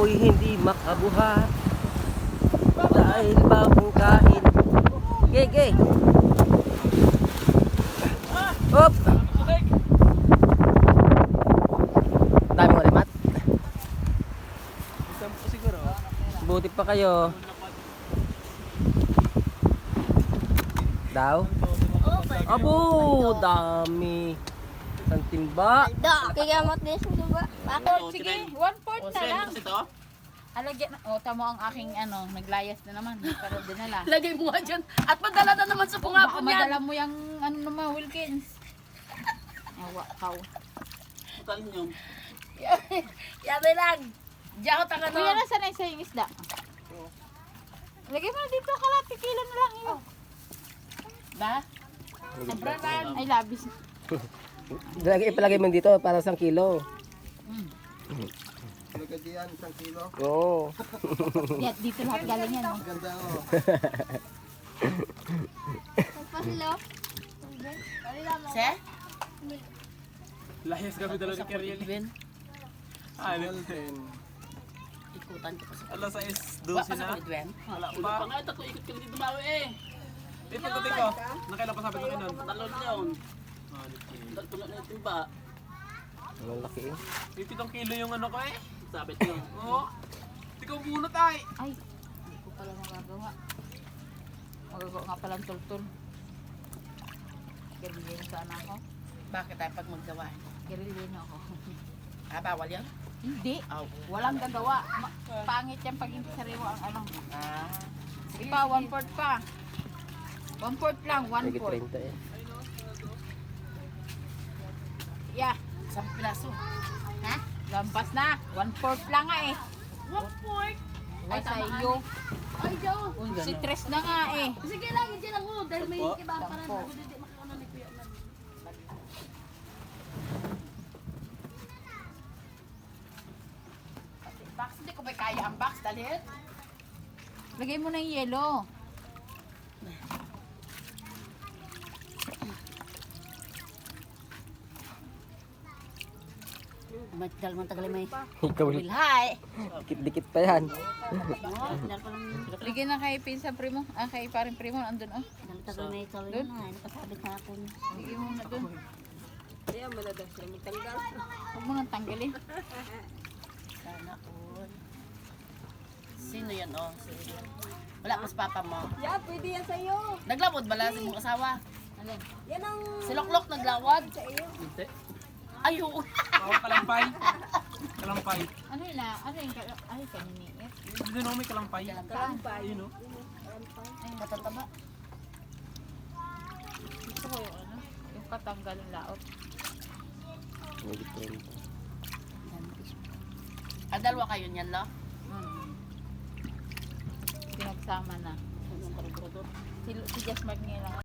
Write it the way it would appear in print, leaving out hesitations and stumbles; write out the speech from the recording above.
ako'y hindi makabuhat dahil bagong kain. Gege. Hop. Dami mo remat. Siguro. Buti pa kayo. Daw? Abo, dami. Isang timba. Kigamot din sa diba? Bakit? Sige, 1/4 na lang. Alagyan, tamo ang aking naglayas na naman. Pero dinala. Lagay mo nga dyan. At madala na naman sa Baka pungapon yan. madala mo yung naman, Wilkins. Awa, kaw. Yabe lang. Diyan ako tanga Kuya, nasa na yung isda? Lagay mo na dito, kalati kilo na lang yun. Ba? Sobra lang. Ay, labis. Ipalagay mo dito para 1 kilo. Talaga diyan, 1 kilo. Oo. Dito lahat galing yan. Ganda oh. Paslo. Se? Layas kami dalawa ni Keriel. Ben, Ano? ikutan ko pa sa Alas 6:12 Baka sa na. kulit, Ben. Wala Ulo pa. pa nga, ito ko ikot ka dito bawi eh. Dito ko. Nakailan pa sabi ko nun. Talon yun. Talon na yung timba. Ang laki eh. 50 kilo yung ano ko eh. Sabit yun. Oo. Hindi ko bunot ay. Ay, hindi ko pala magagawa. Magagawa nga palang tultul. Gerilin sana ako. Bakit tayo pag maggawa? Gerilin ako. Bawal yan? Hindi. Aw. Walang gagawa. Pangit yan pag hindi sariwa ang Ah. Sige pa, 1/4 pa. 1/4 lang, Higit 1/4. 30 eh. Yeah. 10 piraso. Ha? Lampas na. 1/4 lang nga eh. 1/4? Ay, sa iyo. Ay, Joe. Si Tres na nga eh. Sige lang, dyan ako. Dahil may Sampo. iba para Sampo. ako hindi makakuna ni Kuya Nan. Box, hindi ko ba kaya ang box? Dalhin? Lagay mo na yung yelo. Matagal man tagal may Ikaw, bilhay. dikit-dikit pa yan. Lagyan na kay Pinsa Primo. Kay paring Primo. Andun oh. Tagal may tagal Doon? na. Nakasabit na ako. Lagyan mo na dun. Kaya malagas siya magtanggal. Huwag mo nang tanggalin. Sana all. Sino yan oh? Sino? Wala mas papa mo. Yeah, pwede yan sa'yo. Naglawad bala sa mong asawa. Alin? Yan ang Si Loklok naglawad. sa iyo. Hindi. Ayo. Bawal kalampay. Kalampay. Ano yun na? Ano yung ay kaniniit? Hindi na may kalampay. Kalampay. Ayun oh. Ay, Matataba. gusto ko yung yung katanggal ng laot. Higit 30. Dalawa kayo niyan lo? Pinagsama na. Si Just Mark nga lang.